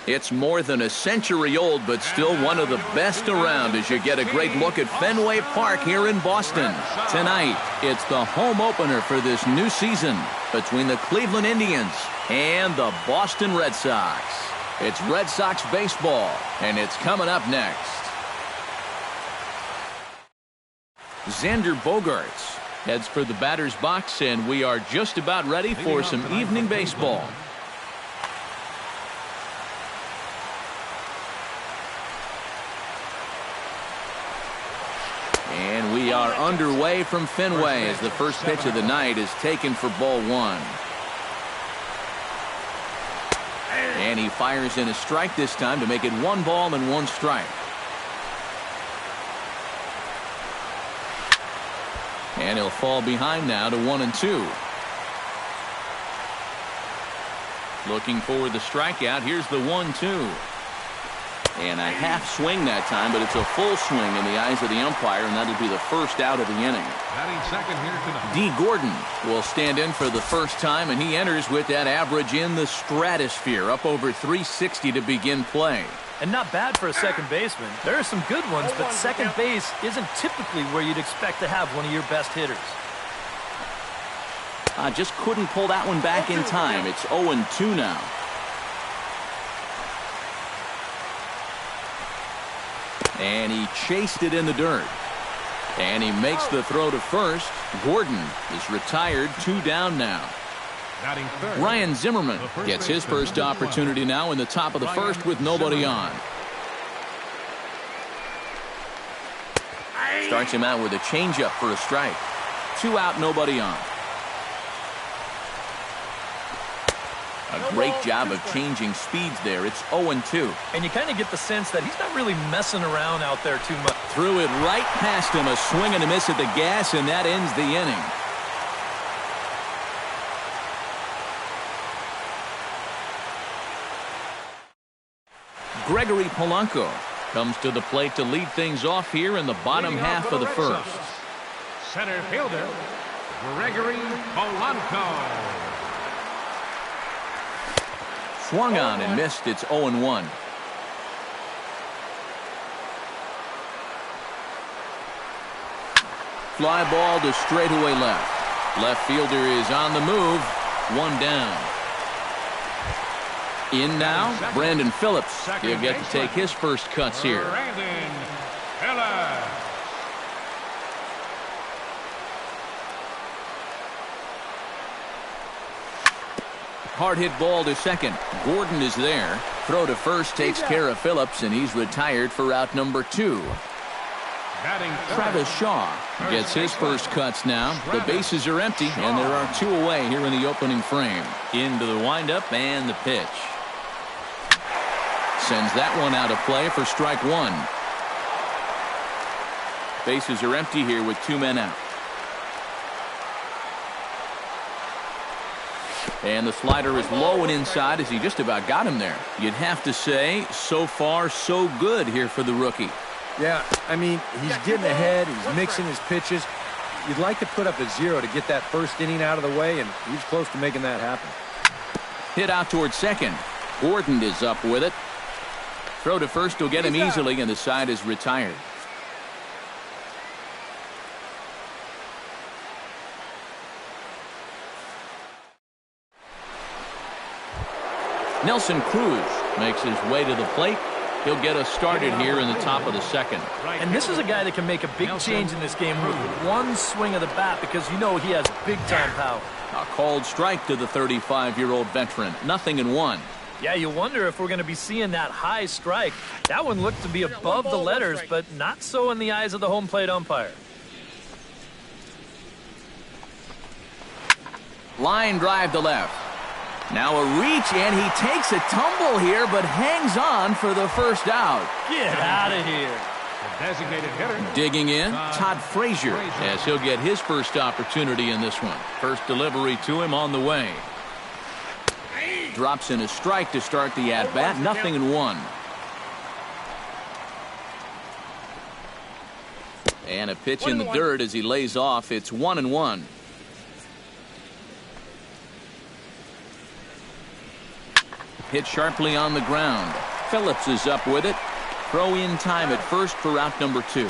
It's more than a century old, but still one of the best around as you get a great look at Fenway Park here in Boston. Tonight, it's the home opener for this new season between the Cleveland Indians and the Boston Red Sox. It's Red Sox baseball, and it's coming up next. Xander Bogaerts heads for the batter's box, and we are just about ready for some evening baseball. And we are underway from Fenway as the first pitch of the night is taken for ball one. And he fires in a strike this time to make it 1 ball and 1 strike. And he'll fall behind now to 1-2. Looking for the strikeout. Here's the 1-2. And a half swing that time, but it's a full swing in the eyes of the umpire, and that'll be the first out of the inning. D. Gordon will stand in for the first time, and he enters with that average in the stratosphere, up over 360 to begin play. And not bad for a second baseman. There are some good ones, but second base isn't typically where you'd expect to have one of your best hitters. Just couldn't pull that one back in time. It's 0-2 now. And he chased it in the dirt. And he makes the throw to first. Gordon is retired, 2 down now. Ryan Zimmerman gets his first opportunity now in the top of the first with nobody on. Starts him out with a changeup for a strike. 2 out, nobody on. A great job of changing speeds there. It's 0-2. And you kind of get the sense that he's not really messing around out there too much. Threw it right past him. A swing and a miss at the gas, and that ends the inning. Gregory Polanco comes to the plate to lead things off here in the bottom half of the first. Center fielder, Gregory Polanco. Swung on and missed. It's 0-1. Fly ball to straightaway left. Left fielder is on the move. 1 down. In now, Brandon Phillips. He'll get to take his first cuts here. Brandon Phillips. Hard hit ball to second. Gordon is there. Throw to first takes care of Phillips, and he's retired for out number 2. Travis Shaw gets his first cuts now. The bases are empty, and there are 2 away here in the opening frame. Into the windup and the pitch. Sends that one out of play for strike 1. Bases are empty here with 2 men out. And the slider is low and inside as he just about got him there. You'd have to say, so far, so good here for the rookie. Yeah, I mean, he's getting ahead. He's mixing his pitches. You'd like to put up a 0 to get that first inning out of the way, and he's close to making that happen. Hit out towards second. Gordon is up with it. Throw to first will get him easily, and the side is retired. Nelson Cruz makes his way to the plate. He'll get us started here in the top of the second. And this is a guy that can make a big change in this game with 1 swing of the bat, because you know he has big-time power. A called strike to the 35-year-old veteran. 0-1. Yeah, you wonder if we're going to be seeing that high strike. That one looked to be above the letters, but not so in the eyes of the home plate umpire. Line drive to left. Now a reach, and he takes a tumble here, but hangs on for the first out. Get out of here. The designated hitter. Digging in, Todd Frazier, as he'll get his first opportunity in this one. First delivery to him on the way. Drops in a strike to start the at-bat. 0-1. And a pitch in the dirt as he lays off. It's 1-1. Hit sharply on the ground. Phillips is up with it. Throw in time at first for out number 2.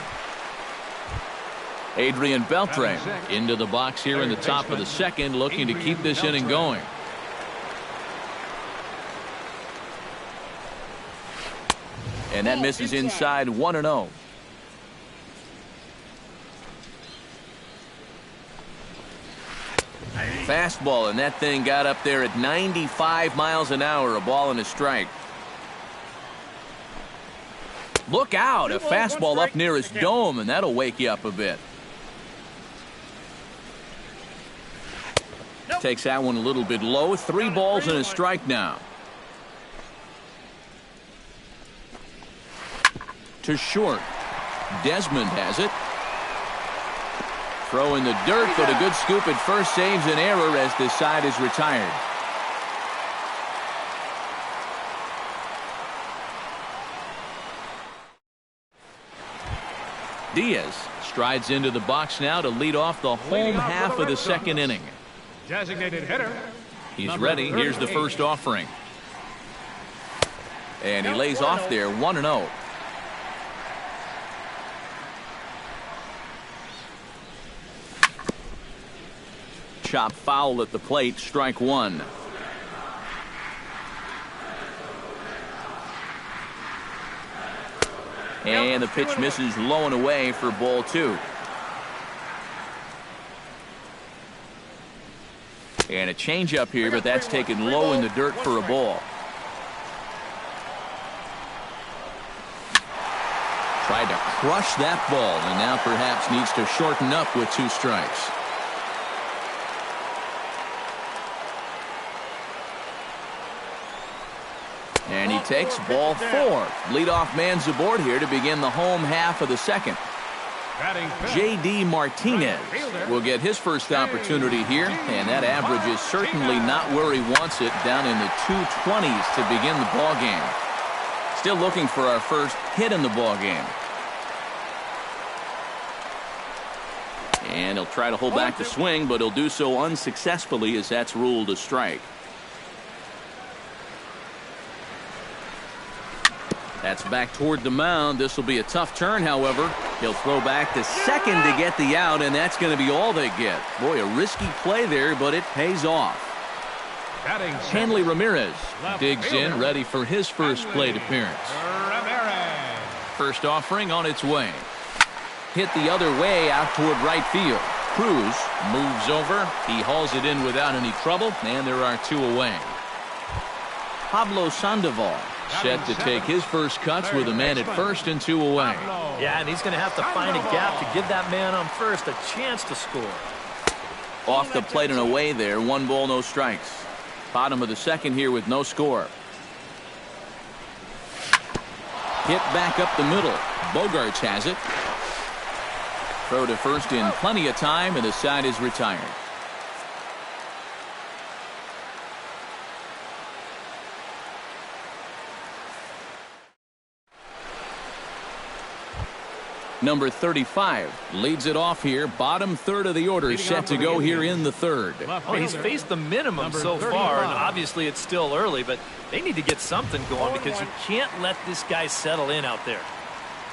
Adrian Beltre into the box here in the top of the second, looking to keep this inning going. And that misses inside 1-0. Fastball, and that thing got up there at 95 miles an hour, a ball and a strike. Look out, a fastball up near his dome, and that'll wake you up a bit. Takes that one a little bit low. 3 balls and a strike now. To short. Desmond has it. Throw in the dirt, but a good scoop at first saves an error as this side is retired. Diaz strides into the box now to lead off the home half of the second inning. Designated hitter. He's ready. Here's the first offering. And he lays off there, 1-0. Chop foul at the plate, strike 1. And the pitch misses low and away for ball 2. And a changeup here, but that's taken low in the dirt for a ball. Tried to crush that ball, and now perhaps needs to shorten up with 2 strikes. And he takes ball 4. Leadoff man's aboard here to begin the home half of the second. J.D. Martinez will get his first opportunity here, and that average is certainly not where he wants it, down in the 220s to begin the ball game. Still looking for our first hit in the ball game. And he'll try to hold back the swing, but he'll do so unsuccessfully as that's ruled a strike. That's back toward the mound. This will be a tough turn, however. He'll throw back to second to get the out, and that's going to be all they get. Boy, a risky play there, but it pays off. Hanley Ramirez digs in, ready for his first plate appearance. First offering on its way. Hit the other way out toward right field. Cruz moves over. He hauls it in without any trouble, and there are 2 away. Pablo Sandoval set to take his first cuts with a man at first and 2 away. Yeah, and he's going to have to find a gap to give that man on first a chance to score. Off the plate and away there. 1 ball, no strikes. Bottom of the second here with no score. Hit back up the middle. Bogarts has it. Throw to first in plenty of time, and the side is retired. Number 35 leads it off here. Bottom third of the order set to go here in the third. Oh, he's faced the minimum so far, and obviously it's still early, but they need to get something going because you can't let this guy settle in out there.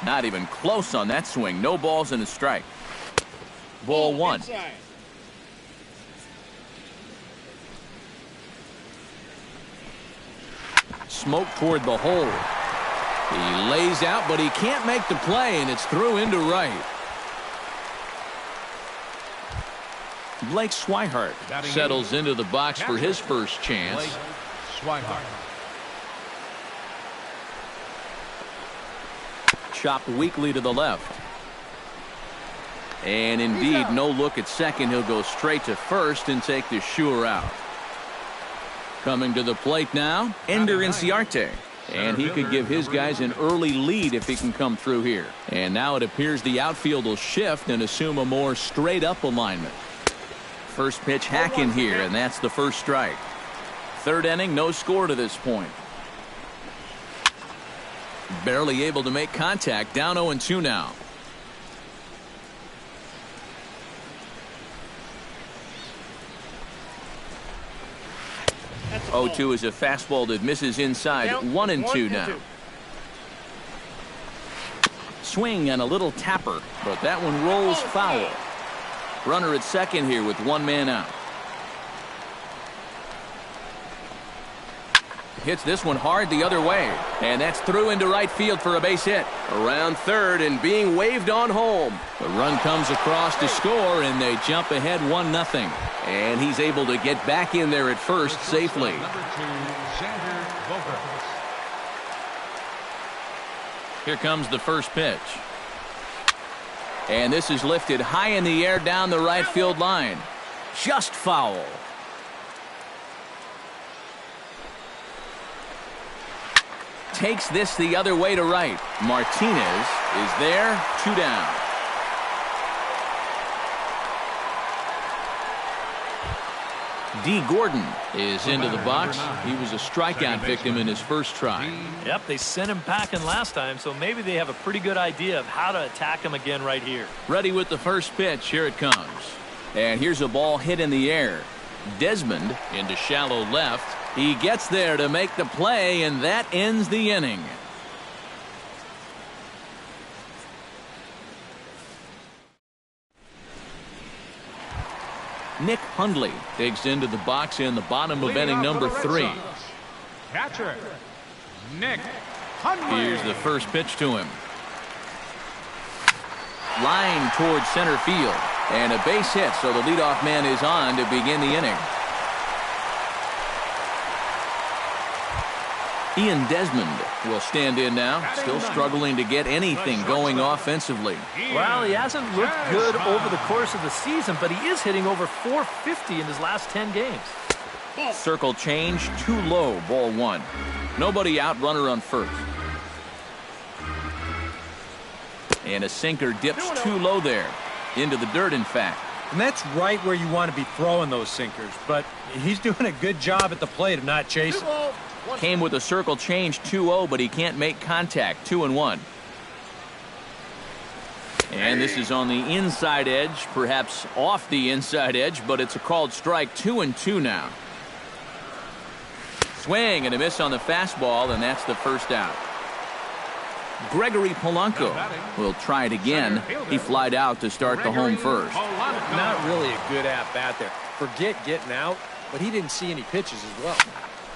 Not even close on that swing. No balls and a strike. Ball 1. Smoke toward the hole. He lays out, but he can't make the play, and it's through into right. Blake Swihart settles into the box for his first chance. Chopped weakly to the left. And indeed, no look at second. He'll go straight to first and take the sure out. Coming to the plate now, Ender Inciarte. And he could give his guys an early lead if he can come through here. And now it appears the outfield will shift and assume a more straight-up alignment. First pitch hack in here, and that's the first strike. Third inning, no score to this point. Barely able to make contact, down 0-2 now. 0-2 is a fastball that misses inside. 1-2 now. Swing and a little tapper, but that one rolls foul. Runner at second here with one man out. Hits this one hard the other way, and that's through into right field for a base hit. Around third and being waved on home. The run comes across to score, and they jump ahead 1-0. And he's able to get back in there at first safely. Here comes the first pitch. And this is lifted high in the air down the right field line. Just foul. Takes this the other way to right. Martinez is there, 2 down. D. Gordon is into the box. He was a strikeout victim in his first try. Yep, they sent him packing last time, so maybe they have a pretty good idea of how to attack him again right here. Ready with the first pitch. Here it comes. And here's a ball hit in the air. Desmond into shallow left. He gets there to make the play, and that ends the inning. Nick Hundley digs into the box in the bottom of inning number 3. Catcher, Nick Hundley. Here's the first pitch to him. Line towards center field. And a base hit, so the leadoff man is on to begin the inning. Ian Desmond will stand in now, still struggling to get anything going offensively. Well, he hasn't looked good over the course of the season, but he is hitting over .450 in his last 10 games. Circle change, too low, ball 1. Nobody out, runner on first. And a sinker dips too low there. Into the dirt, in fact. And that's right where you want to be throwing those sinkers, but he's doing a good job at the plate of not chasing. Came with a circle change 2-0, but he can't make contact. 2-1. And this is on the inside edge, perhaps off the inside edge, but it's a called strike. 2-2 now. Swing and a miss on the fastball, and that's the first out. Gregory Polanco will try it again. He flied out to start the home first. Not really a good at-bat there. Forget getting out, but he didn't see any pitches as well.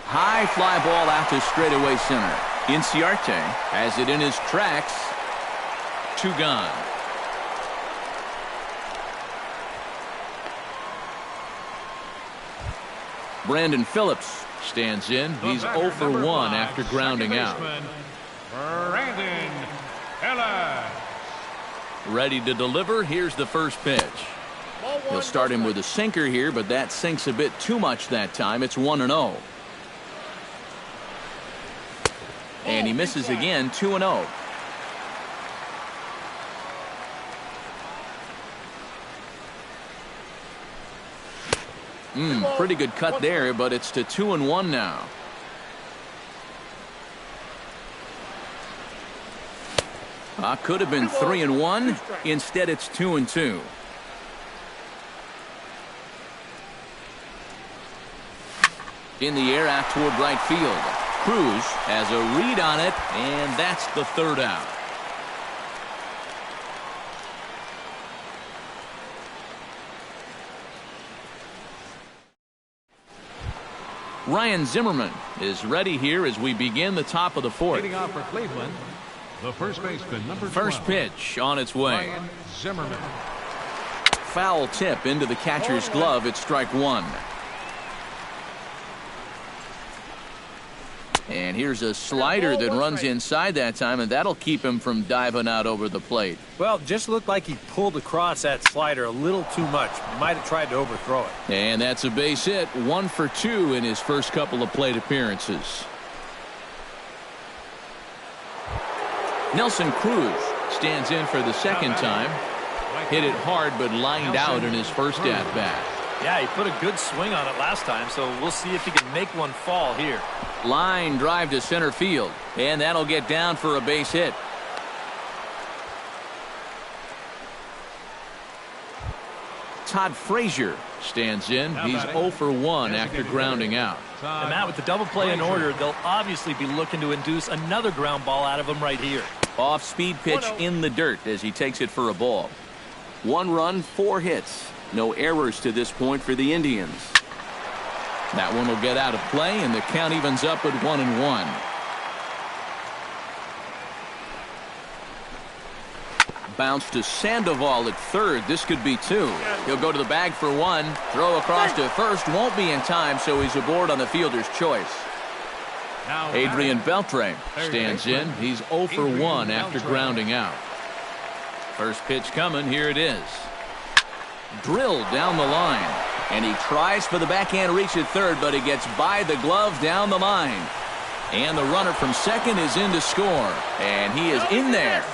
High fly ball out to straightaway center. Inciarte has it in his tracks. 2 gone. Brandon Phillips stands in. He's 0 for 1 after grounding out. Brandon Phillips. Ready to deliver. Here's the first pitch. He'll start him with a sinker here, but that sinks a bit too much that time. It's 1-0. And he misses again. 2-0. Pretty good cut there, but it's to 2-1 now. Could have been 3-1. Instead, it's 2-2. In the air out toward right field. Cruz has a read on it, and that's the third out. Ryan Zimmerman is ready here as we begin the top of the fourth. Leading off for Cleveland, the first baseman, number 12. First pitch on its way. Ryan Zimmerman. Foul tip into the catcher's glove. It's strike 1. And here's a slider that runs inside that time, and that'll keep him from diving out over the plate. Well, just looked like he pulled across that slider a little too much. Might have tried to overthrow it. And that's a base hit. 1 for 2 in his first couple of plate appearances. Nelson Cruz stands in for the second time. Hit it hard, but lined out in his first at-bat. Yeah, he put a good swing on it last time, so we'll see if he can make one fall here. Line drive to center field, and that'll get down for a base hit. Todd Frazier stands in. He's 0 for 1 after grounding out. And Matt, with the double play in order, they'll obviously be looking to induce another ground ball out of him right here. Off-speed pitch in the dirt as he takes it for a ball. 1 run, 4 hits. No errors to this point for the Indians. That one will get out of play, and the count evens up at 1-1. Bounce to Sandoval at third. This could be 2. He'll go to the bag for 1. Throw across to first. Won't be in time, so he's aboard on the fielder's choice. Adrian Beltre stands in. He's 0 for 1 after grounding out. First pitch coming. Here it is. Drilled down the line. And he tries for the backhand reach at third, but he gets by the glove down the line. And the runner from second is in to score. And he is in there.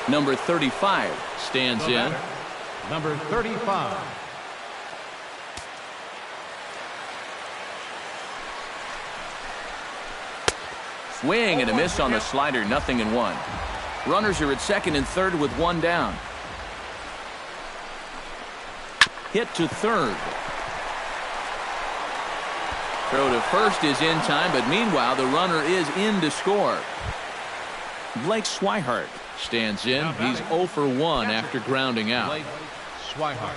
Number 35 stands in. Number 35. Swing and a miss on the slider. 0-1. Runners are at second and third with 1 down. Hit to third. Throw to first is in time, but meanwhile the runner is in to score. Blake Swihart stands in. He's 0 for 1 after grounding out. Blake Swihart.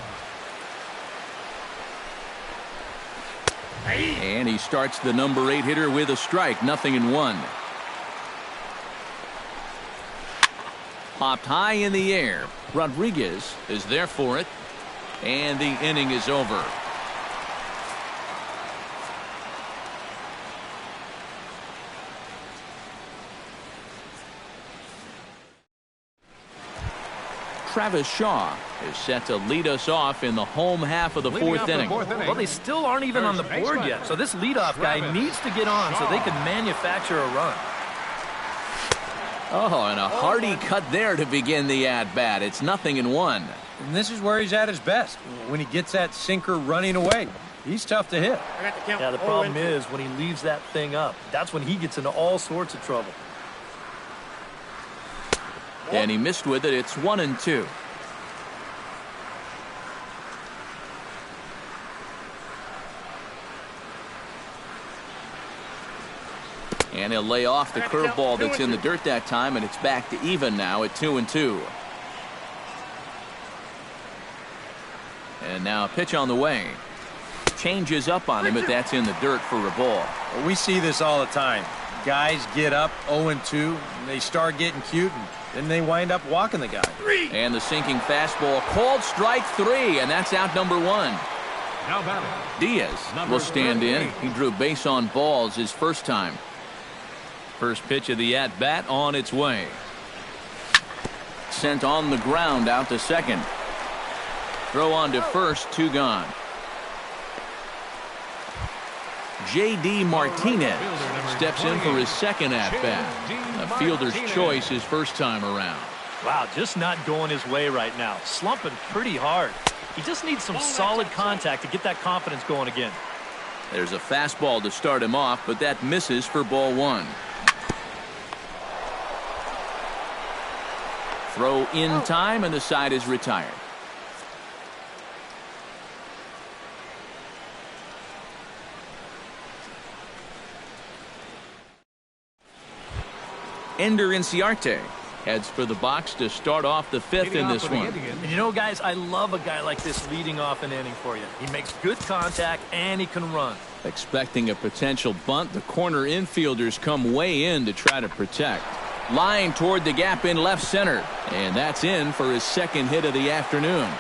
And he starts the number 8 hitter with a strike. 0-1. Popped high in the air. Rodriguez is there for it. And the inning is over. Travis Shaw is set to lead us off in the home half of the fourth inning. Well, they still aren't even on the board yet, so this leadoff guy needs to get on so they can manufacture a run. Oh, and a hearty cut there to begin the at-bat. It's 0-1. And this is where he's at his best, when he gets that sinker running away. He's tough to hit. Yeah, the problem is when he leaves that thing up, that's when he gets into all sorts of trouble. And he missed with it. It's 1-2. And he'll lay off the curveball that's in the dirt that time, and it's back to even now at 2-2. And now a pitch on the way. Changes up on him, but that's in the dirt for a ball. Well, we see this all the time. Guys get up 0-2, and they start getting cute, and then they wind up walking the guy. And the sinking fastball called strike 3, and that's out number 1. Now batting. Diaz will stand in. He drew base on balls his first time. First pitch of the at-bat on its way. Sent on the ground out to second. Throw on to first, 2 gone. J.D. Martinez steps in for his second at-bat. A fielder's choice his first time around. Wow, just not going his way right now. Slumping pretty hard. He just needs some solid contact to get that confidence going again. There's a fastball to start him off, but that misses for ball 1. Throw in time, and the side is retired. Ender Inciarte heads for the box to start off the 5th in this one. And you know, guys, I love a guy like this leading off an inning for you. He makes good contact, and he can run. Expecting a potential bunt, the corner infielders come way in to try to protect. Line toward the gap in left center, and that's in for his second hit of the afternoon.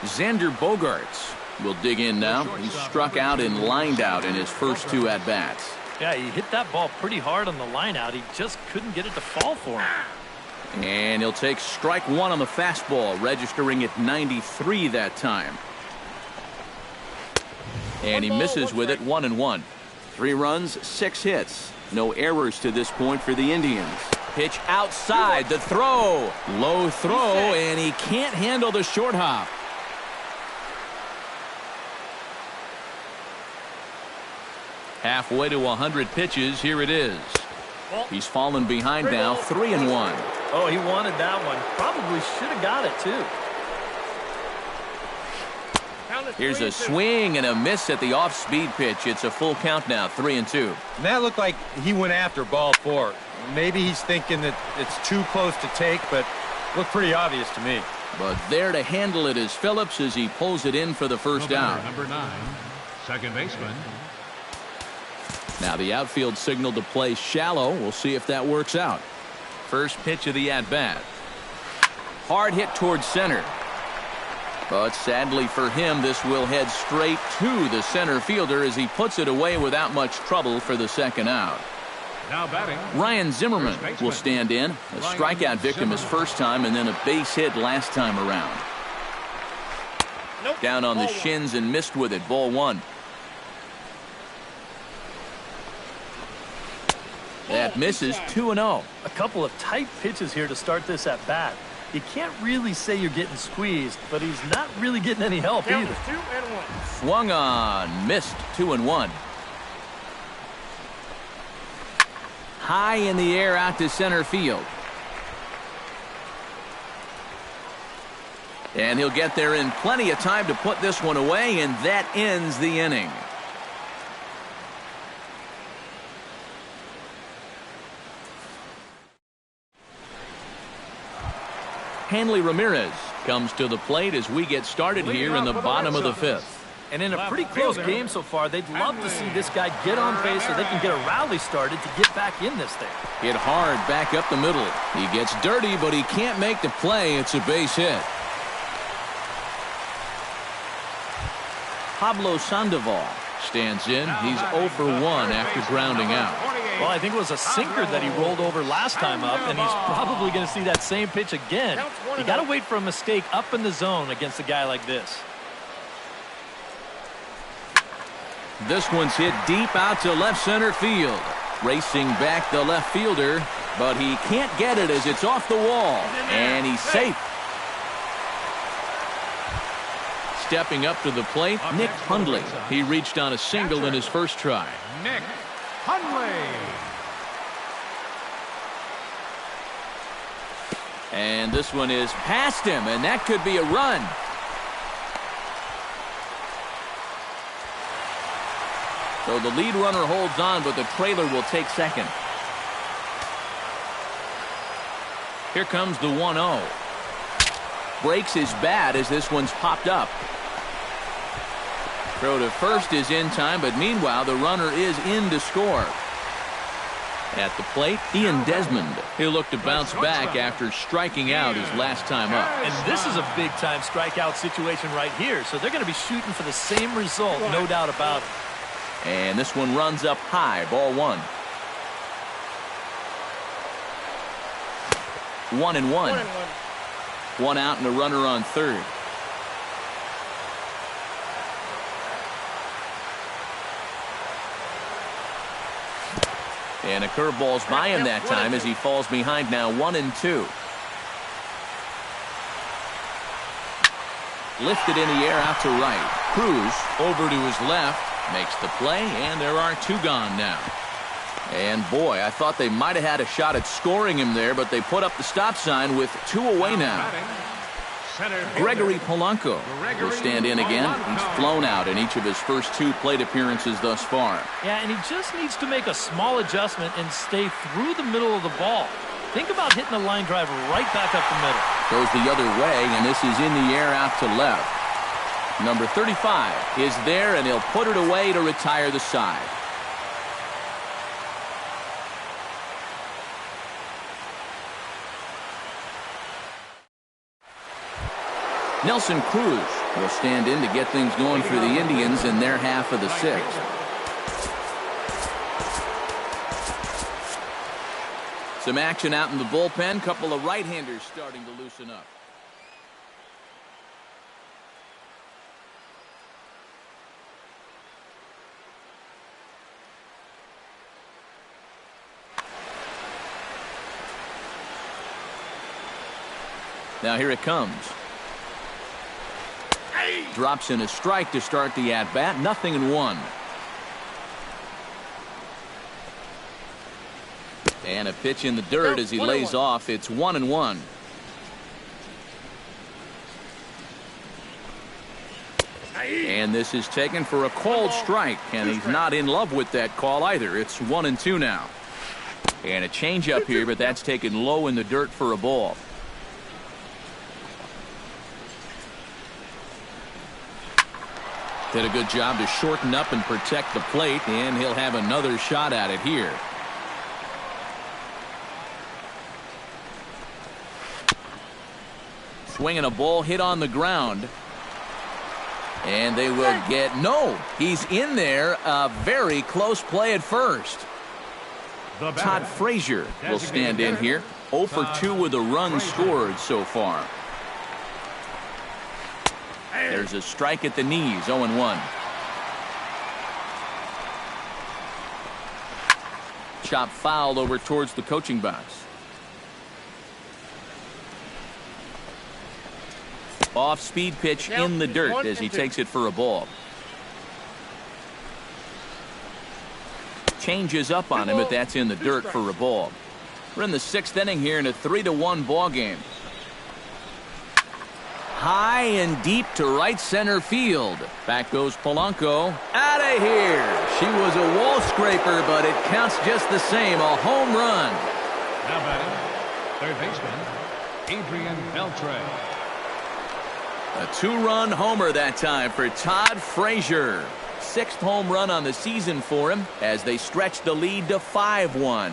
Xander Bogaerts will dig in now. He's struck out and lined out in his first 2 at-bats. Yeah, he hit that ball pretty hard on the line out. He just couldn't get it to fall for him. And he'll take strike 1 on the fastball, registering at 93 that time. And he misses with it. 1-1. 3 runs, 6 hits. No errors to this point for the Indians. Pitch outside, the throw. Low throw, and he can't handle the short hop. Halfway to 100 pitches, here it is. He's fallen behind now, 3-1. Oh, he wanted that one. Probably should have got it, too. Here's a swing and a miss at the off-speed pitch. It's a full count now, 3-2. And that looked like he went after ball 4. Maybe he's thinking that it's too close to take, but looked pretty obvious to me. But there to handle it is Phillips as he pulls it in for the first out. Number 9, second baseman. Now the outfield signal to play shallow. We'll see if that works out. First pitch of the at-bat. Hard hit towards center. But sadly for him, this will head straight to the center fielder as he puts it away without much trouble for the second out. Now batting, Ryan Zimmerman will stand in. A strikeout victim his first time and then a base hit last time around. Down on the shins and missed with it. Ball 1. That misses, 2-0. A couple of tight pitches here to start this at bat. You can't really say you're getting squeezed, but he's not really getting any help either. Swung on, missed, 2-1. High in the air out to center field. And he'll get there in plenty of time to put this one away, and that ends the inning. Hanley Ramirez comes to the plate as we get started here in the bottom of the 5th. And in a pretty close game so far, they'd love to see this guy get on base so they can get a rally started to get back in this thing. Hit hard back up the middle. He gets dirty, but he can't make the play. It's a base hit. Pablo Sandoval stands in. He's 0 for 1 after grounding out. Well, I think it was a sinker that he rolled over last time up, and he's probably going to see that same pitch again. You got to wait for a mistake up in the zone against a guy like this. This one's hit deep out to left center field. Racing back the left fielder, but he can't get it as it's off the wall, and he's safe. Stepping up to the plate, Nick Hundley. He reached on a single in his first try. Nick Hundley. And this one is past him, and that could be a run. So the lead runner holds on, but the trailer will take second. Here comes the 1-0. Breaks his bat as this one's popped up. Throw to first is in time, but meanwhile the runner is in to score. At the plate, Ian Desmond. He'll look to bounce back after striking out his last time up. And this is a big-time strikeout situation right here, so they're going to be shooting for the same result, no doubt about it. And this one runs up high, ball 1. 1-1. 1 out and a runner on third. And a curveball's by him that time as he falls behind now 1-2. Lifted in the air out to right. Cruz over to his left. Makes the play, and there are 2 gone now. And boy, I thought they might have had a shot at scoring him there, but they put up the stop sign with 2 away now. Gregory Polanco will stand in again. He's flown out in each of his first 2 plate appearances thus far. Yeah, and he just needs to make a small adjustment and stay through the middle of the ball. Think about hitting a line drive right back up the middle. Goes the other way, and this is in the air out to left. Number 35 is there, and he'll put it away to retire the side. Nelson Cruz will stand in to get things going for the Indians in their half of the 6th. Some action out in the bullpen. Couple of right-handers starting to loosen up. Now here it comes. Drops in a strike to start the at-bat. 0-1. And a pitch in the dirt as he lays off. It's 1-1. And this is taken for a called strike, and he's not in love with that call either. It's 1-2 now. And a changeup here, but that's taken low in the dirt for a ball. Did a good job to shorten up and protect the plate, and he'll have another shot at it here. Swinging a ball hit on the ground. And they will get, no, he's in there. A very close play at first. Todd Frazier will stand in here. 0 for 2 with a run scored so far. There's a strike at the knees, 0-1. Chop fouled over towards the coaching box. Off-speed pitch in the dirt as he takes it for a ball. Changes up on him, but that's in the dirt for a ball. We're in the 6th inning here in a 3-1 ball game. High and deep to right center field. Back goes Polanco. Out of here. She was a wall scraper, but it counts just the same. A home run. Now batting, third baseman, Adrian Beltre. A 2-run homer that time for Todd Frazier. 6th home run on the season for him as they stretch the lead to 5-1.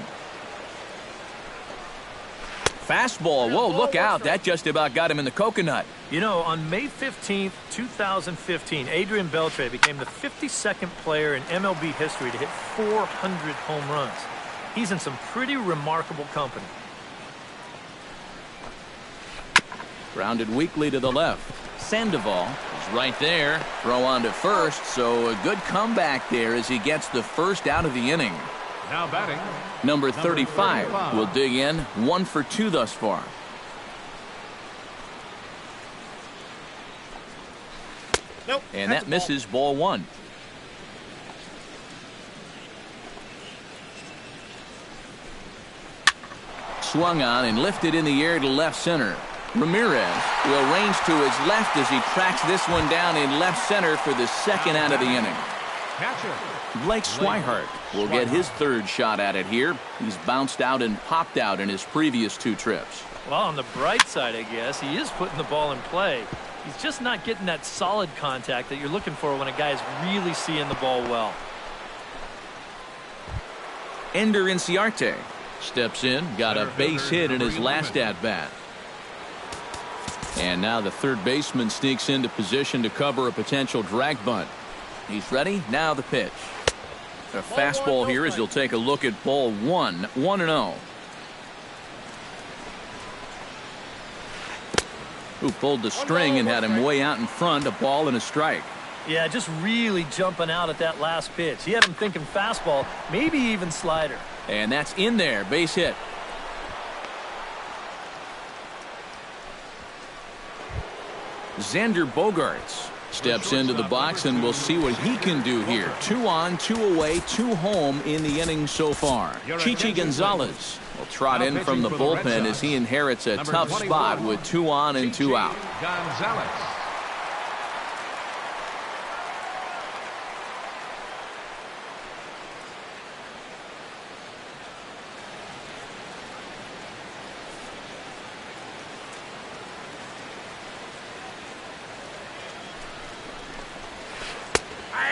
Fastball. Whoa, look out. That just about got him in the coconut. You know, on May 15th, 2015, Adrian Beltre became the 52nd player in MLB history to hit 400 home runs. He's in some pretty remarkable company. Grounded weakly to the left. Sandoval is right there. Throw on to first, so a good comeback there as he gets the first out of the inning. Now batting, Number 35 will dig in. 1 for 2 thus far. Nope, and that misses ball 1. Swung on and lifted in the air to left center. Ramirez will range to his left as he tracks this one down in left center for the 2nd out of the inning. catcher, Blake Swihart will get his 3rd shot at it here. He's bounced out and popped out in his previous 2 trips. Well, on the bright side, I guess, he is putting the ball in play. He's just not getting that solid contact that you're looking for when a guy's really seeing the ball well. Ender Inciarte steps in, got a base hit in his last at-bat. And now the 3rd baseman sneaks into position to cover a potential drag bunt. He's ready. Now the pitch. A fastball here as he'll take a look at ball 1. 1-0. Who pulled the string and had him way out in front. A ball and a strike. Yeah, just really jumping out at that last pitch. He had him thinking fastball, maybe even slider. And that's in there. Base hit. Xander Bogaerts steps into the box, and we'll see what he can do here. 2 on, 2 away, 2 home in the inning so far. Chichi Gonzalez will trot in from the bullpen as he inherits a tough spot with 2 on and 2 out. Gonzalez.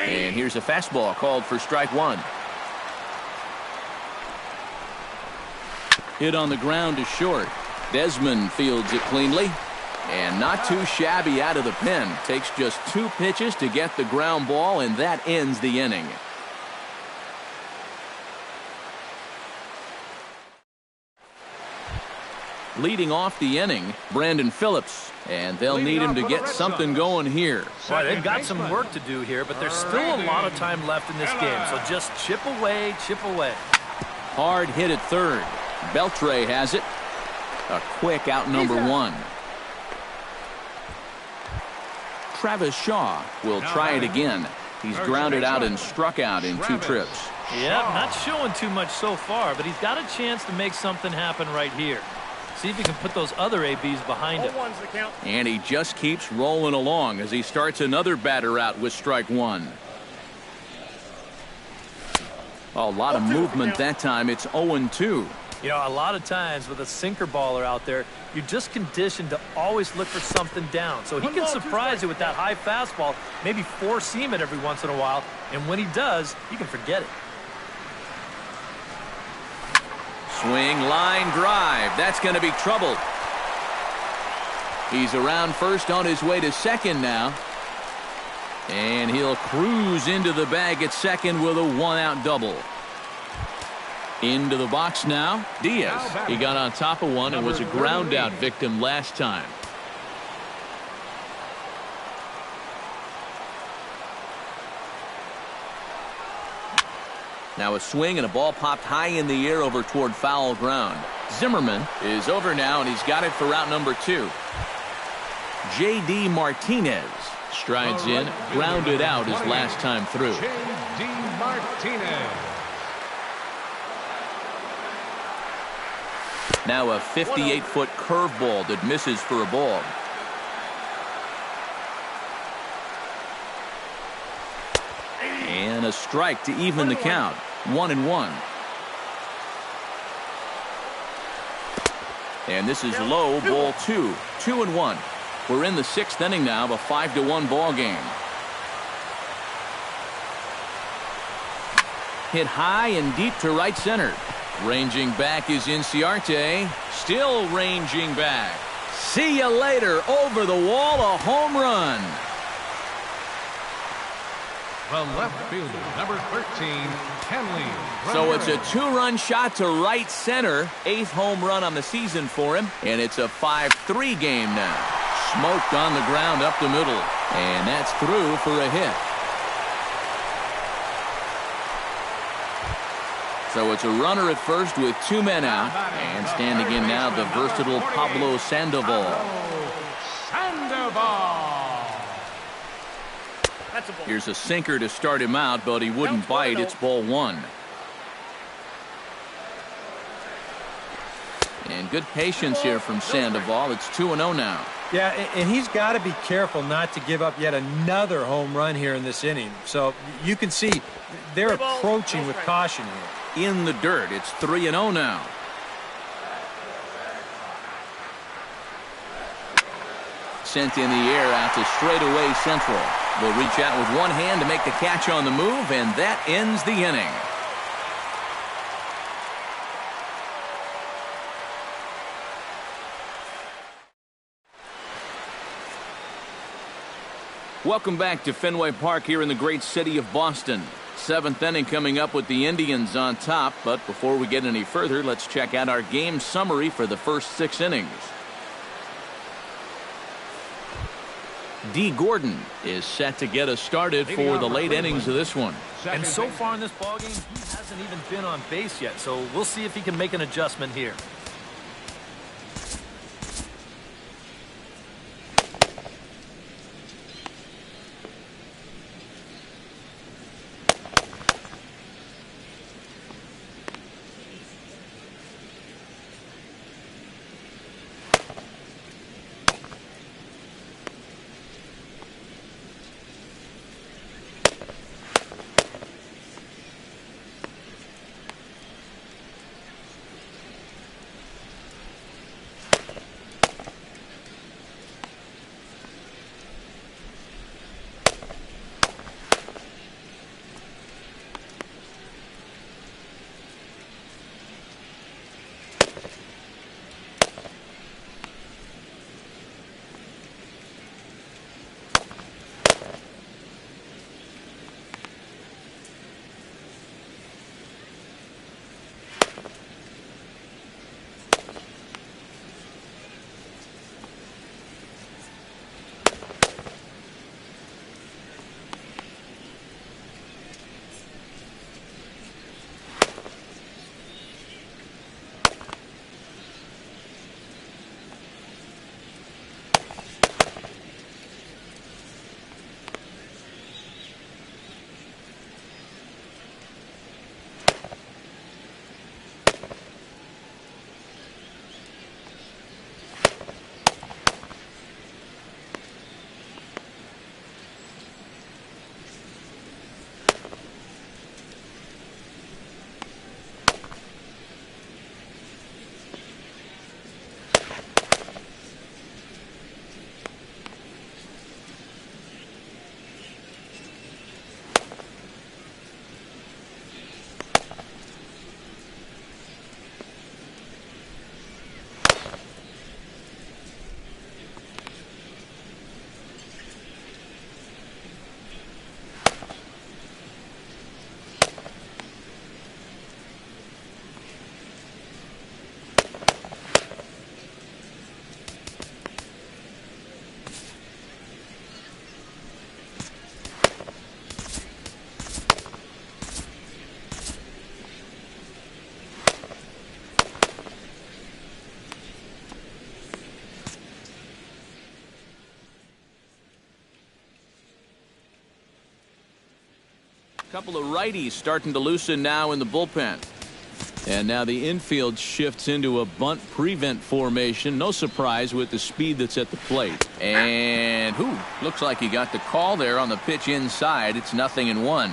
And here's a fastball called for strike 1. Hit on the ground to short. Desmond fields it cleanly. And not too shabby out of the pen. Takes just 2 pitches to get the ground ball, and that ends the inning. Leading off the inning, Brandon Phillips. And they'll need him to get something going here. Well, they've got some work to do here, but there's still a lot of time left in this game. So just chip away, chip away. Hard hit at 3rd. Beltre has it. A quick out number 1. Travis Shaw will try it again. He's grounded out and struck out in 2 trips. Yeah, not showing too much so far, but he's got a chance to make something happen right here. See if he can put those other ABs behind him. And he just keeps rolling along as he starts another batter out with strike one. A lot of movement that time. It's 0-2. You know, a lot of times with a sinker baller out there, you're just conditioned to always look for something down. So he can surprise you with that high fastball, maybe four-seam it every once in a while. And when he does, you can forget it. Swing, line drive. That's going to be trouble. He's around first on his way to second now. And he'll cruise into the bag at second with a one-out double. Into the box now, Diaz. He got on top of one and was a ground-out victim last time. Now a swing and a ball popped high in the air over toward foul ground. Zimmerman is over now, and he's got it for out number 2. J.D. Martinez strides in, grounded out his last time through. J.D. Martinez. Now a 58-foot curveball that misses for a ball. And a strike to even the count. 1-1. And this is low, ball 2. 2-1. We're in the 6th inning now of a 5-1 ball game. Hit high and deep to right center. Ranging back is Inciarte. Still ranging back. See you later. Over the wall, a home run. From left fielder, number 13, Henley. So it's a 2-run shot to right center. 8th home run on the season for him. And it's a 5-3 game now. Smoked on the ground up the middle. And that's through for a hit. So it's a runner at first with 2 men out. And standing in now, the versatile Pablo Sandoval. Here's a sinker to start him out, but he wouldn't bite. It's ball 1. And good patience here from Sandoval. It's 2-0 now. Yeah, and he's got to be careful not to give up yet another home run here in this inning. So you can see they're approaching with caution here. In the dirt, it's 3-0 now. Sent in the air out to straightaway central. Will reach out with one hand to make the catch on the move, and that ends the inning. Welcome back to Fenway Park here in the great city of Boston. 7th inning coming up with the Indians on top, but before we get any further, let's check out our game summary for the first 6 innings. D. Gordon is set to get us started for the late innings of this one. And so far in this ballgame, he hasn't even been on base yet, so we'll see if he can make an adjustment here. Couple of righties starting to loosen now in the bullpen. And now the infield shifts into a bunt prevent formation. No surprise with the speed that's at the plate. And looks like he got the call there on the pitch inside. It's 0-1.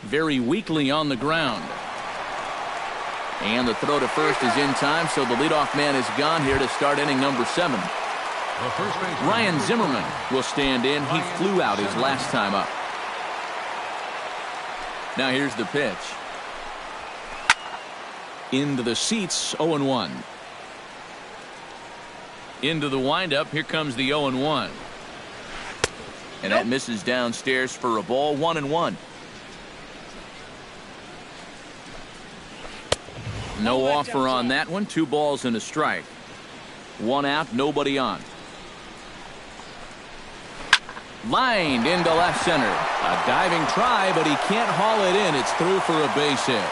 Very weakly on the ground. And the throw to first is in time, so the leadoff man is gone here to start inning number 7. Ryan Zimmerman will stand in. He flew out his last time up. Now here's the pitch. Into the seats, 0-1. Into the windup, here comes the 0-1. And that misses downstairs for a ball, 1-1. No offer on that one. 2 balls and a strike. 1 out, nobody on. Lined into left center. A diving try, but he can't haul it in. It's through for a base hit.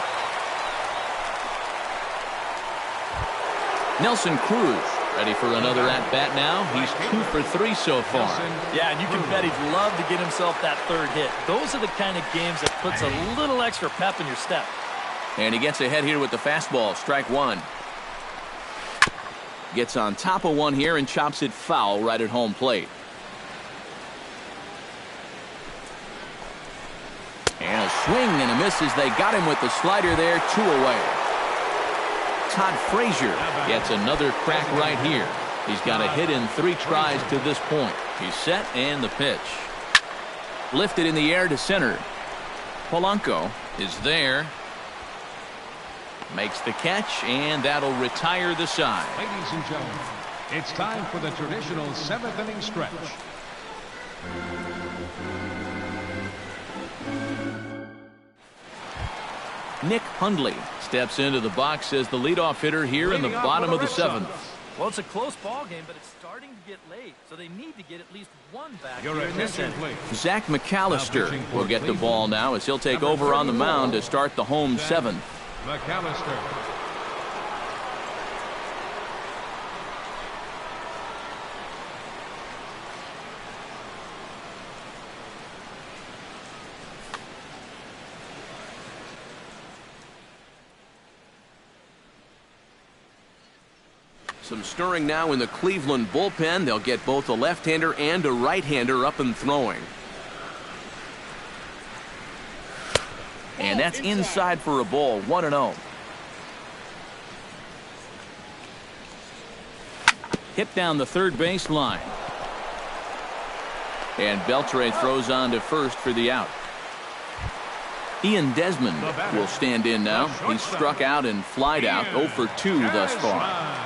Nelson Cruz ready for another at-bat now. He's 2 for 3 so far. Yeah, and you can bet he'd love to get himself that 3rd hit. Those are the kind of games that puts a little extra pep in your step. And he gets ahead here with the fastball. Strike 1. Gets on top of one here and chops it foul right at home plate. And a swing and a miss as they got him with the slider there. 2 away. Todd Frazier gets another crack right here. He's got a hit in 3 tries to this point. He's set and the pitch. Lifted in the air to center. Polanco is there. Makes the catch, and that'll retire the side. Ladies and gentlemen, it's time for the traditional 7th inning stretch. Nick Hundley steps into the box as the leadoff hitter here in the bottom of the 7th. Well, it's a close ball game, but it's starting to get late, so they need to get at least 1 back Your here in this inning. Zach McAllister will get the ball now as he'll take over on the mound to start the home 7th. McAllister. Some stirring now in the Cleveland bullpen. They'll get both a left-hander and a right-hander up and throwing. And that's inside for a ball, 1-0. Hit down the third base line. And Beltre throws on to first for the out. Ian Desmond will stand in now. He's struck out and flied out, 0 for 2 thus far.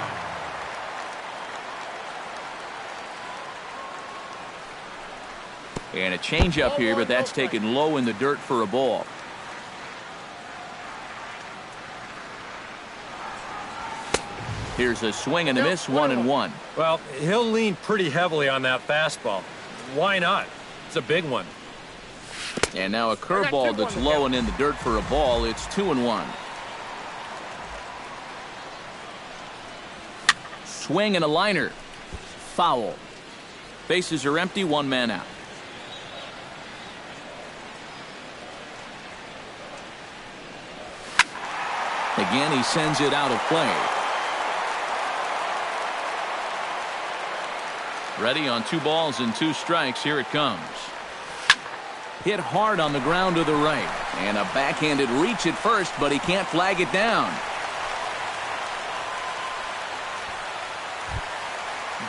And a changeup here, but that's taken low in the dirt for a ball. Here's a swing and a miss, 1-1. Well, he'll lean pretty heavily on that fastball. Why not? It's a big one. And now a curveball that's low and in the dirt for a ball. It's 2-1. Swing and a liner. Foul. Bases are empty, 1 man out. Again, he sends it out of play. Ready on 2 balls and 2 strikes. Here it comes. Hit hard on the ground to the right. And a backhanded reach at first, but he can't flag it down.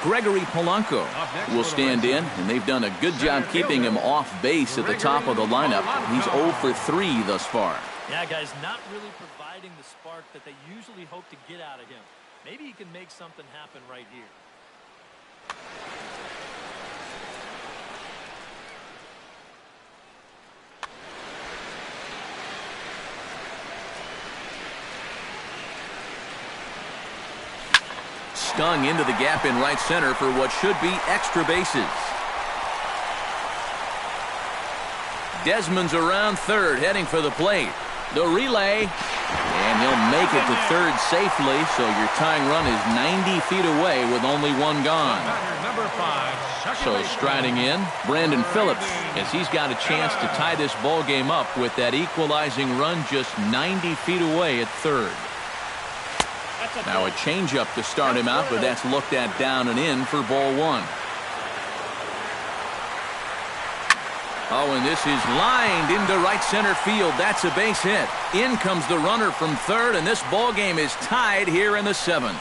Gregory Polanco will stand in, and they've done a good job keeping him off base at the top of the lineup. He's 0 for 3 thus far. Yeah, guys, not really providing the spark that they usually hope to get out of him. Maybe he can make something happen right here. Stung into the gap in right center for what should be extra bases. Desmond's around third, heading for the plate. The relay. And he'll make it to third safely, so your tying run is 90 feet away with only one gone. Number 5, So striding in, Brandon Phillips, as he's got a chance to tie this ball game up with that equalizing run just 90 feet away at third. Now a changeup to start him out, but that's looked at down and in for ball one. Oh, and this is lined into right center field. That's a base hit. In comes the runner from third, and this ball game is tied here in the seventh.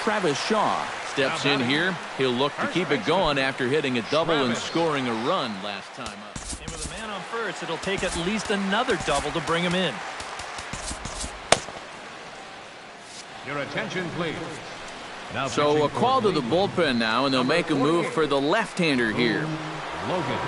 Travis Shaw steps in here. He'll look to keep it going after hitting a double and scoring a run last time up. And with a man on first, it'll take at least another double to bring him in. Your attention, please. Now So a call to the bullpen now, and they'll make a move for the left-hander here. Logan.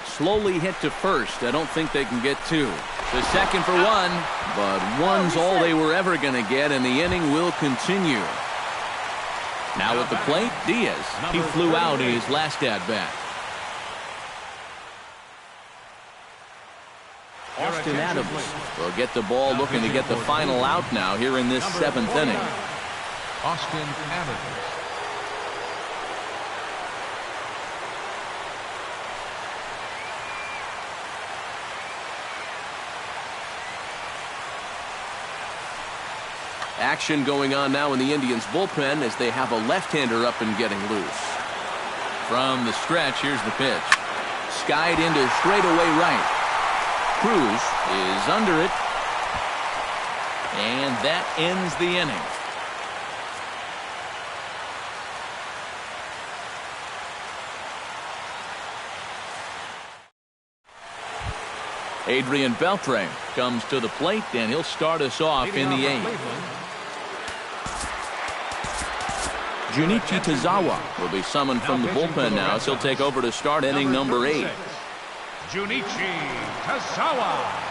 Slowly hit to first. I don't think they can get two. The second for one, but one's all they were ever going to get, and the inning will continue. Now at the plate, Diaz. He flew out in his last at-bat. Austin Adams will get the ball looking to get the final out now here in this seventh inning. Austin Adams. Action going on now in the Indians bullpen as they have a left-hander up and getting loose. From the stretch, here's the pitch. Skied into straightaway right. Cruz is under it. And that ends the inning. Adrian Beltre comes to the plate, and he'll start us off in the eighth. Junichi Tazawa will be summoned from the bullpen now, so he'll take over to start inning number 8. Junichi Tazawa.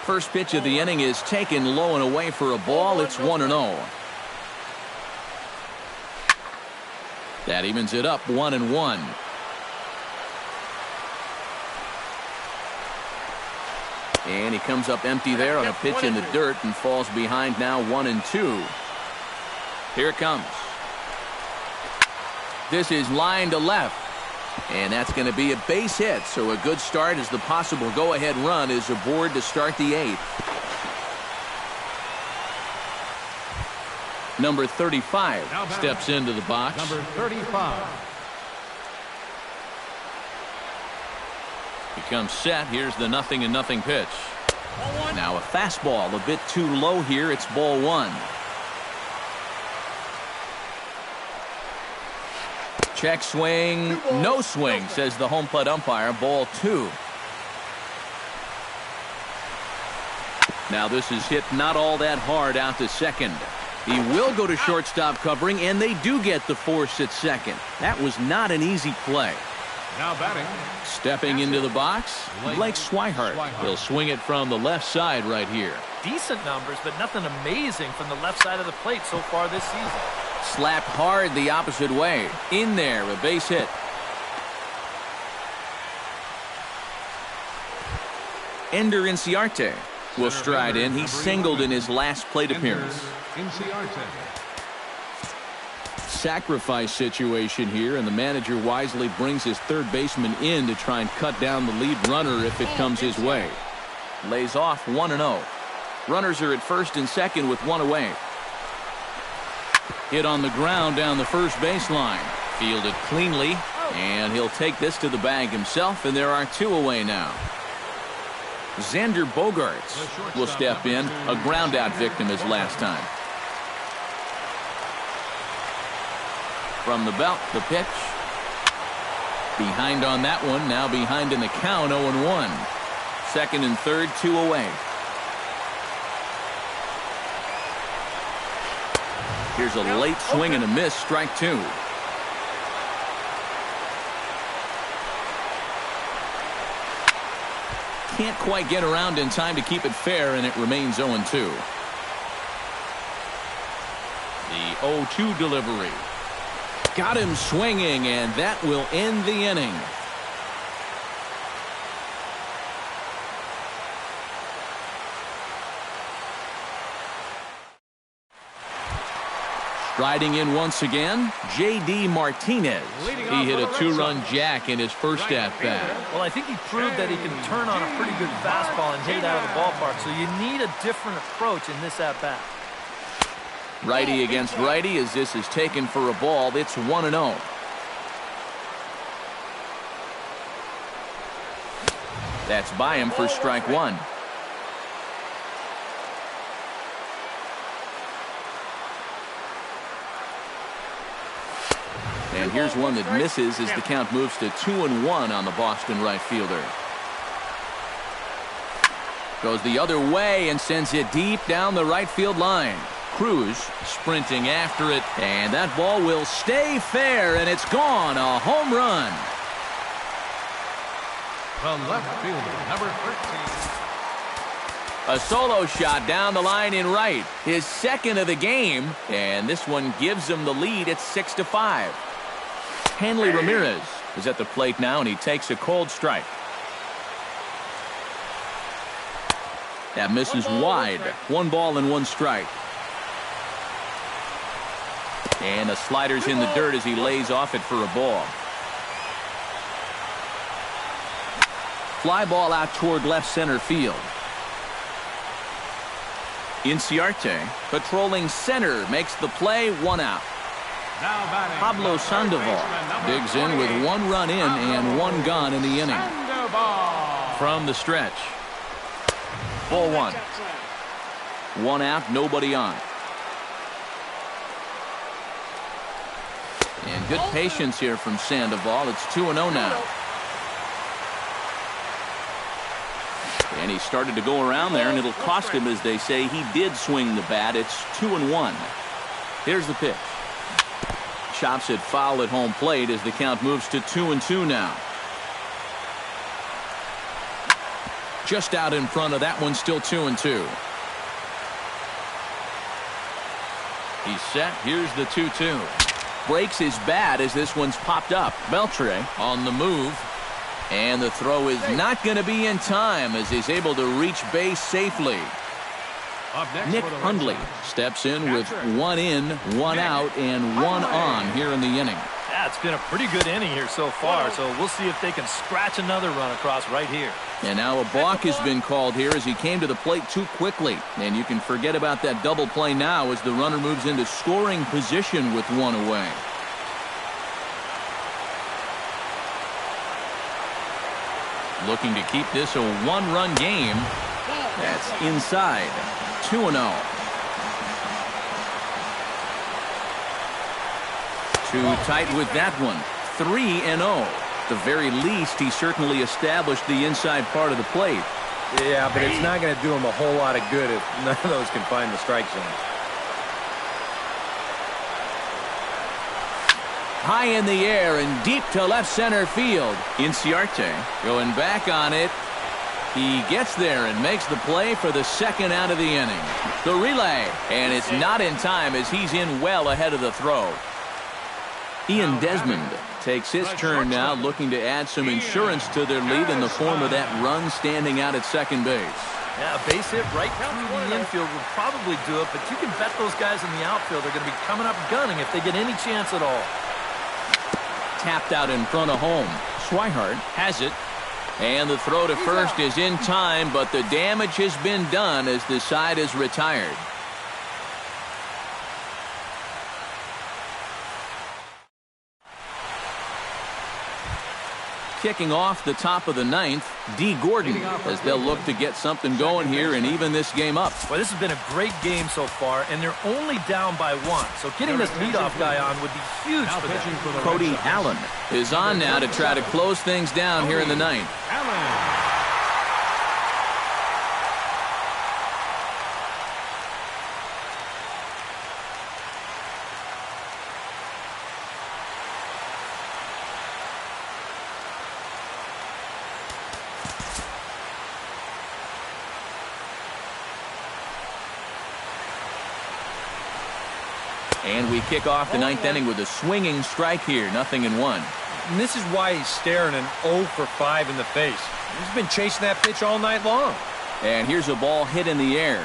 First pitch of the inning is taken low and away for a ball. It's 1-0. That evens it up 1-1. And he comes up empty there on a pitch in the dirt and falls behind now 1-2. Here it comes. This is line to left. And that's going to be a base hit, so a good start as the possible go-ahead run is aboard to start the 8th. Number 35 steps into the box. Number 35. He comes set. Here's the 0-0 pitch. Now a fastball a bit too low here. It's ball 1. Check swing, no swing, says the home plate umpire. Ball 2. Now this is hit not all that hard out to second. He will go to shortstop covering, and they do get the force at second. That was not an easy play. Now batting. Stepping into the box, Blake Swihart. He'll swing it from the left side right here. Decent numbers, but nothing amazing from the left side of the plate so far this season. Slapped hard the opposite way. In there, a base hit. Ender Inciarte will stride in. He singled in his last plate appearance. Sacrifice situation here, and the manager wisely brings his third baseman in to try and cut down the lead runner if it comes his way. Lays off 1-0. Runners are at first and second with one away. Hit on the ground down the first baseline. Fielded cleanly, and he'll take this to the bag himself, and there are two away now. Xander Bogaerts will step in, a ground-out victim his last time. From the belt, the pitch. Behind on that one, now behind in the count, 0-1. Second and third, 2 away. Here's a late swing and a miss, strike 2. Can't quite get around in time to keep it fair, and it remains 0-2. The 0-2 delivery. Got him swinging, and that will end the inning. Striding in once again, J.D. Martinez. He hit a 2-run jack in his first at-bat. Well, I think he proved that he can turn on a pretty good fastball and hit it out of the ballpark, so you need a different approach in this at-bat. Righty against righty as this is taken for a ball. It's 1-0. That's by him for strike 1. And here's one that misses as the count moves to 2-1 on the Boston right fielder. Goes the other way and sends it deep down the right field line. Cruz sprinting after it, and that ball will stay fair, and it's gone. A home run. The left fielder, number 13. A solo shot down the line in right. His second of the game, and this one gives him the lead at 6-5. Hanley Ramirez is at the plate now, and he takes a cold strike. That misses wide. 1 ball and 1 strike. And the slider's in the dirt as he lays off it for a ball. Fly ball out toward left center field. Inciarte patrolling center makes the play, 1 out. Pablo Sandoval digs in with 1 run in and 1 gone in the inning. From the stretch. Ball 1. 1 out, nobody on. And good patience here from Sandoval. It's 2-0 now. And he started to go around there, and it'll cost him, as they say. He did swing the bat. It's 2-1. Here's the pitch. Chops it foul at home plate as the count moves to 2-2 now. Just out in front of that one, still 2-2. He's set. Here's the 2-2. Breaks his bat as this one's popped up. Beltre on the move. And the throw is not going to be in time as he's able to reach base safely. Nick Hundley steps in with 1 in, 1 out, and 1 on here in the inning. Yeah, it's been a pretty good inning here so far, so we'll see if they can scratch another run across right here. And now a balk has been called here as he came to the plate too quickly. And you can forget about that double play now as the runner moves into scoring position with 1 away. Looking to keep this a 1-run game. That's inside. 2-0. Too tight with that one. 3-0. At the very least, he certainly established the inside part of the plate. Yeah, but it's not going to do him a whole lot of good if none of those can find the strike zone. High in the air and deep to left center field. Inciarte going back on it. He gets there and makes the play for the 2nd out of the inning. The relay, and it's not in time as he's in well ahead of the throw. Ian Desmond takes his turn now, looking to add some insurance to their lead in the form of that run standing out at second base. Yeah, a base hit right through the infield would probably do it, but you can bet those guys in the outfield are going to be coming up gunning if they get any chance at all. Tapped out in front of home. Swihart has it. And the throw to first is in time, but the damage has been done as the side is retired. kicking off the top of the ninth, D. Gordon, as they'll look to get something going here and even this game up. Well, this has been a great game so far, and they're only down by 1. So getting this leadoff guy on would be huge for them. Cody Allen is on now to try to close things down here in the ninth. And we kick off the ninth inning with a swinging strike here, 0-1. And this is why he's staring an 0 for 5 in the face. He's been chasing that pitch all night long. And here's a ball hit in the air.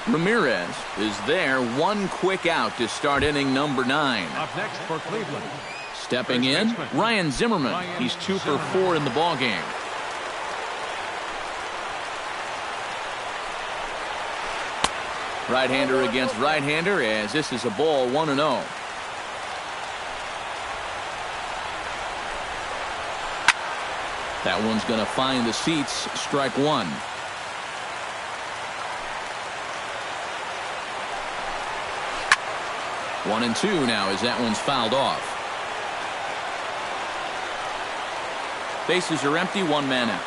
Ramirez is there, one quick out to start inning number 9. Up next for Cleveland. Stepping in, Ryan Zimmerman. He's 2 for 4 in the ballgame. Right-hander against right-hander, as this is a ball 1-0. That one's going to find the seats, strike 1. One and 2 now as that one's fouled off. Bases are empty, 1 man out.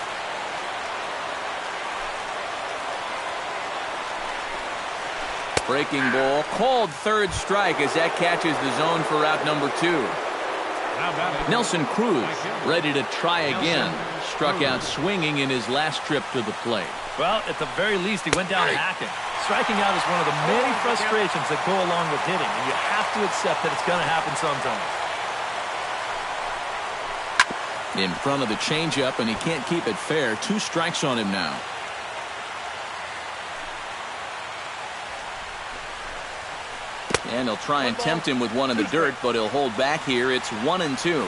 Breaking ball, called third strike as that catches the zone for out number 2. Nelson Cruz ready to try again. Struck out swinging in his last trip to the plate. Well, at the very least, he went down hacking. Striking out is one of the many frustrations that go along with hitting, and you have to accept that it's going to happen sometimes. In front of the changeup, and he can't keep it fair. 2 strikes on him now. And he'll try and tempt him with one in the dirt, but he'll hold back here. It's 1-2.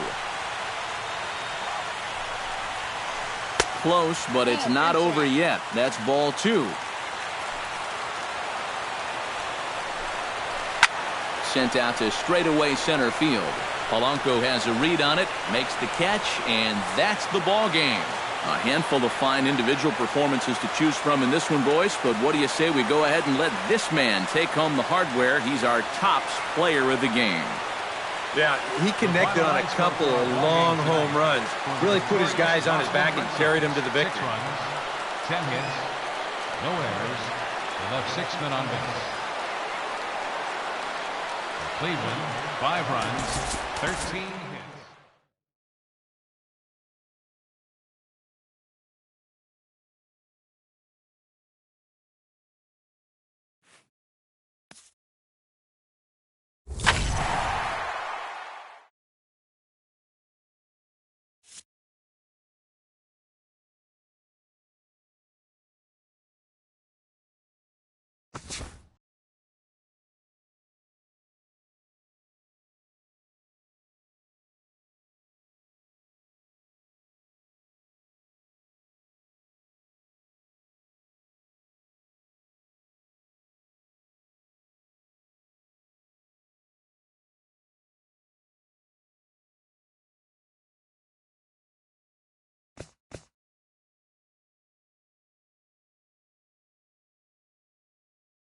Close, but it's not over yet. That's ball 2. Sent out to straightaway center field. Polanco has a read on it, makes the catch, and that's the ball game. A handful of fine individual performances to choose from in this one, boys, but what do you say we go ahead and let this man take home the hardware? He's our tops player of the game. Yeah, he connected on a couple of long home runs. Really put his guys on his back and carried him to the victory. 10 hits, no errors. They left 6 men on base. Cleveland, 5 runs, 13